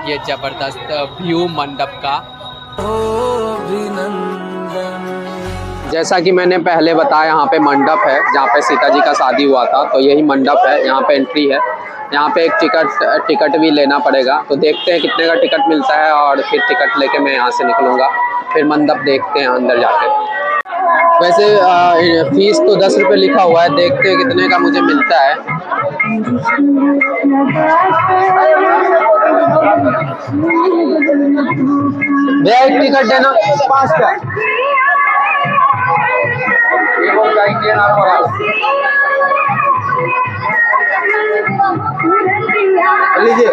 ये ज़बरदस्त व्यू मंडप का। जैसा कि मैंने पहले बताया, यहाँ पे मंडप है जहाँ पे सीता जी का शादी हुआ था, तो यही मंडप है। यहाँ पे एंट्री है, यहाँ पे एक टिकट भी लेना पड़ेगा। तो देखते हैं कितने का टिकट मिलता है और फिर टिकट लेके मैं यहाँ से निकलूँगा। फिर मंडप देखते हैं अंदर जाके। वैसे फीस तो 10 रुपये लिखा हुआ है, देखते हैं कितने का मुझे मिलता है। भैया एक टिकट देना 5 का। लीजिए।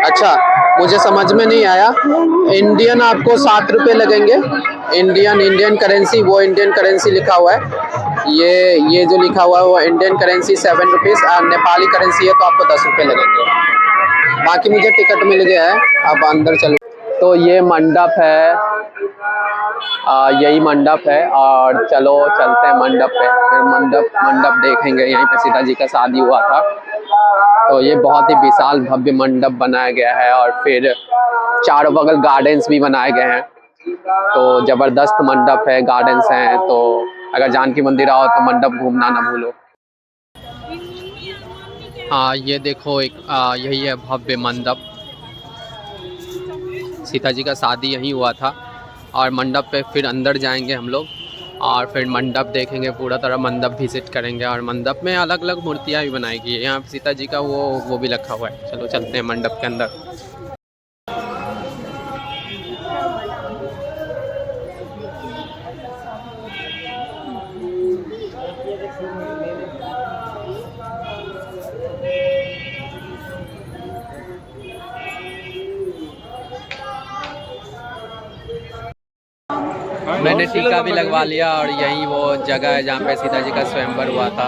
अच्छा, मुझे समझ में नहीं आया। इंडियन आपको 7 रुपये लगेंगे। इंडियन करेंसी, वो इंडियन करेंसी लिखा हुआ है। ये जो लिखा हुआ है वो इंडियन करेंसी 7 रुपीज़, और नेपाली करेंसी है तो आपको 10 रुपये लगेंगे। बाकी मुझे टिकट मिल गया है, अब अंदर चलो। तो ये मंडप है, यही मंडप है, और चलो चलते हैं मंडप पे। फिर मंडप देखेंगे। यहीं पे सीता जी का शादी हुआ था, तो ये बहुत ही विशाल भव्य मंडप बनाया गया है, और फिर चारों बगल गार्डन्स भी बनाए गए हैं। तो ज़बरदस्त मंडप है, गार्डन्स हैं। तो अगर जानकी मंदिर आओ तो मंडप घूमना ना भूलो। हाँ, ये देखो यही है भव्य मंडप। सीता जी का शादी यहीं हुआ था, और मंडप पे फिर अंदर जाएंगे हम लोग, और फिर मंडप देखेंगे, पूरा तरह मंडप विजिट करेंगे। और मंडप में अलग अलग मूर्तियाँ भी बनाई गई है। यहाँ पे सीता जी का वो भी रखा हुआ है। चलो चलते हैं मंडप के अंदर। मैंने टीका भी लगवा लिया, और यही वो जगह है जहाँ पे सीता जी का स्वयंवर हुआ था।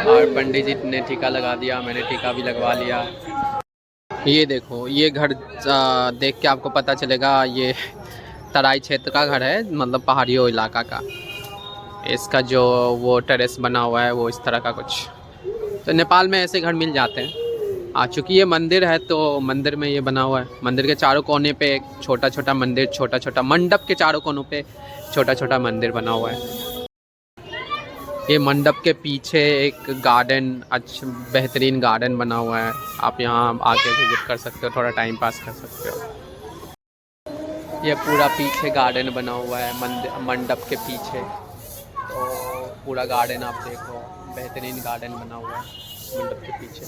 और पंडित जी ने टीका लगा दिया, मैंने टीका भी लगवा लिया। ये देखो, ये घर देख के आपको पता चलेगा ये तराई क्षेत्र का घर है, मतलब पहाड़ियों इलाका का। इसका जो वो टेरेस बना हुआ है वो इस तरह का कुछ। तो नेपाल में ऐसे घर मिल जाते हैं। चूँकि ये मंदिर है तो मंदिर में ये बना हुआ है। मंदिर के चारों कोने पे एक छोटा छोटा मंदिर, छोटा छोटा मंडप के चारों कोनों पे छोटा छोटा मंदिर बना हुआ है। ये मंडप के पीछे एक गार्डन, अच्छा बेहतरीन गार्डन बना हुआ है। आप यहाँ आके विजिट कर सकते हो, थोड़ा टाइम पास कर सकते हो। ये पूरा पीछे गार्डन बना हुआ है मंडप के पीछे। तो पूरा गार्डन आप देखो, बेहतरीन गार्डन बना हुआ है मंडप के पीछे।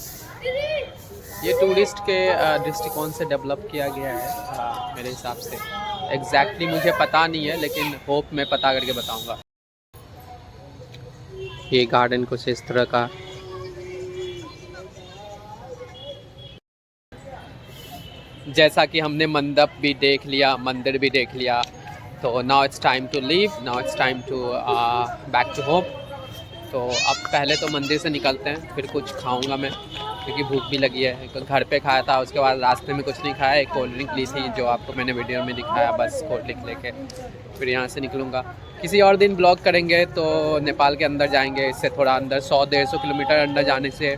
ये टूरिस्ट के दृष्टिकोण से डेवलप किया गया है मेरे हिसाब से। एग्जैक्टली मुझे पता नहीं है, लेकिन होप मैं पता करके बताऊंगा। ये गार्डन कुछ इस तरह का। जैसा कि हमने मंडप भी देख लिया, मंदिर भी देख लिया, तो now it's time to leave, now it's time to back to home. तो अब पहले तो मंदिर से निकलते हैं, फिर कुछ खाऊंगा मैं, क्योंकि भूख भी लगी है। घर पे खाया था, उसके बाद रास्ते में कुछ नहीं खाया। एक कोल्ड ड्रिंक ली थी जो आपको मैंने वीडियो में दिखाया, बस कोल्ड ड्रिंक लेके फिर यहाँ से निकलूँगा। किसी और दिन ब्लॉग करेंगे तो नेपाल के अंदर जाएंगे, इससे थोड़ा अंदर 100-150 किलोमीटर अंदर जाने से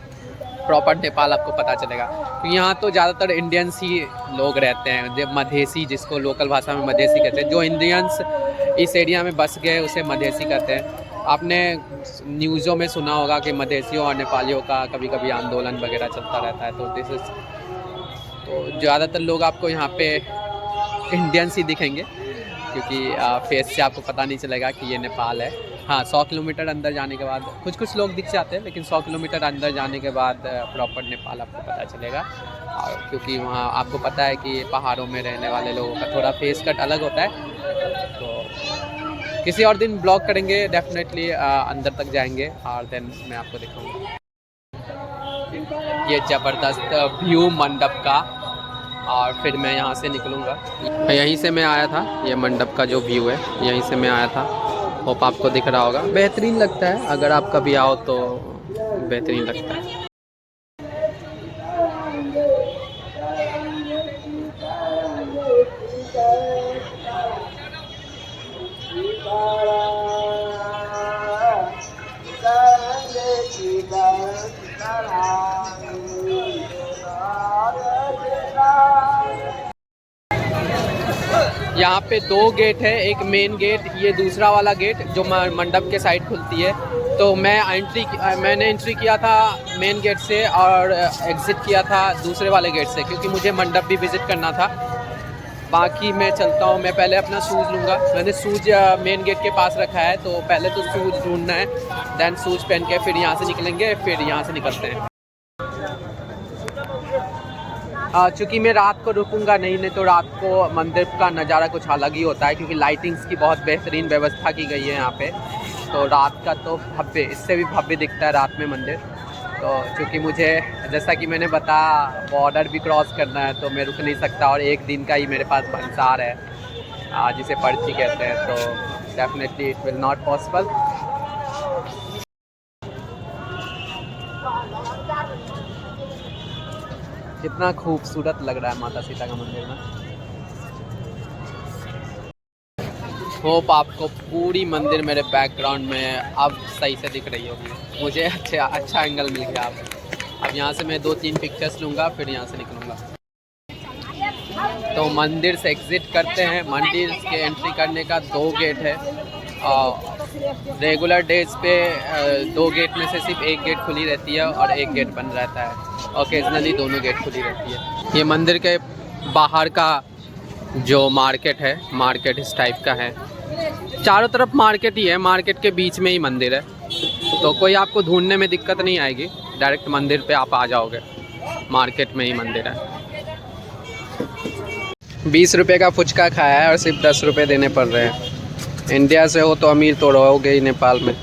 प्रॉपर नेपाल आपको पता चलेगा। तो यहाँ तो ज़्यादातर इंडियंस ही लोग रहते हैं, मधेसी, जिसको लोकल भाषा में मधेसी कहते हैं। जो इंडियंस इस एरिया में बस गए उसे मधेसी कहते हैं। आपने न्यूज़ों में सुना होगा कि मधेसियों और नेपालियों का कभी कभी आंदोलन वगैरह चलता रहता है। तो ज़्यादातर लोग आपको यहाँ पे इंडियंस ही दिखेंगे, क्योंकि फेस से आपको पता नहीं चलेगा कि ये नेपाल है। हाँ, 100 किलोमीटर अंदर जाने के बाद कुछ लोग दिख जाते हैं, लेकिन 100 किलोमीटर अंदर जाने के बाद प्रॉपर नेपाल आपको पता चलेगा। और क्योंकि वहाँ आपको पता है कि पहाड़ों में रहने वाले लोगों का थोड़ा फेस कट अलग होता है। तो किसी और दिन ब्लॉग करेंगे, डेफिनेटली अंदर तक जाएंगे और देन मैं आपको दिखाऊंगा ये ज़बरदस्त व्यू मंडप का। और फिर मैं यहाँ से निकलूँगा। यहीं से मैं आया था, ये मंडप का जो व्यू है यहीं से मैं आया था। होप आपको दिख रहा होगा, बेहतरीन लगता है। अगर आप कभी आओ तो बेहतरीन लगता है। यहाँ पे 2 गेट है, एक मेन गेट, ये दूसरा वाला गेट जो मंडप के साइड खुलती है। तो मैंने एंट्री किया था मेन गेट से और एग्ज़िट किया था दूसरे वाले गेट से, क्योंकि मुझे मंडप भी विज़िट करना था। बाकी मैं चलता हूँ, मैं पहले अपना शूज़ लूँगा। मैंने शूज़ मेन गेट के पास रखा है, तो पहले तो शूज़ ढूंढना है, दैन शूज़ पहन के फिर यहाँ से निकलेंगे, फिर यहाँ से निकलते हैं। चूँकि मैं रात को रुकूंगा नहीं तो रात को मंदिर का नज़ारा कुछ अलग ही होता है, क्योंकि लाइटिंग्स की बहुत बेहतरीन व्यवस्था की गई है यहाँ पे। तो रात का तो भव्य, इससे भी भव्य दिखता है रात में मंदिर। तो चूँकि मुझे, जैसा कि मैंने बताया, बॉर्डर भी क्रॉस करना है, तो मैं रुक नहीं सकता, और एक दिन का ही मेरे पास भंसार है, जिसे पर्ची कहते हैं, तो definitely it will not possible. कितना खूबसूरत लग रहा है माता सीता का मंदिर ना। होप आपको पूरी मंदिर मेरे बैकग्राउंड में अब सही से दिख रही होगी। मुझे अच्छा एंगल मिल गया। अब यहाँ से मैं 2-3 पिक्चर्स लूँगा, फिर यहाँ से निकलूँगा। तो मंदिर से एग्ज़िट करते हैं। मंदिर के एंट्री करने का 2 गेट है। रेगुलर डेज पे 2 गेट में से सिर्फ 1 गेट खुली रहती है और 1 गेट बंद रहता है। ओकेजनली दोनों गेट खुली रहती है। ये मंदिर के बाहर का जो मार्केट है, मार्केट इस टाइप का है। चारों तरफ मार्केट ही है, मार्केट के बीच में ही मंदिर है, तो कोई आपको ढूंढने में दिक्कत नहीं आएगी। डायरेक्ट मंदिर पे आप आ जाओगे, मार्केट में ही मंदिर है। 20 रुपये का फुचका खाया है और सिर्फ 10 रुपये देने पड़ रहे हैं। इंडिया से हो तो अमीर तो रहोगे ही नेपाल में।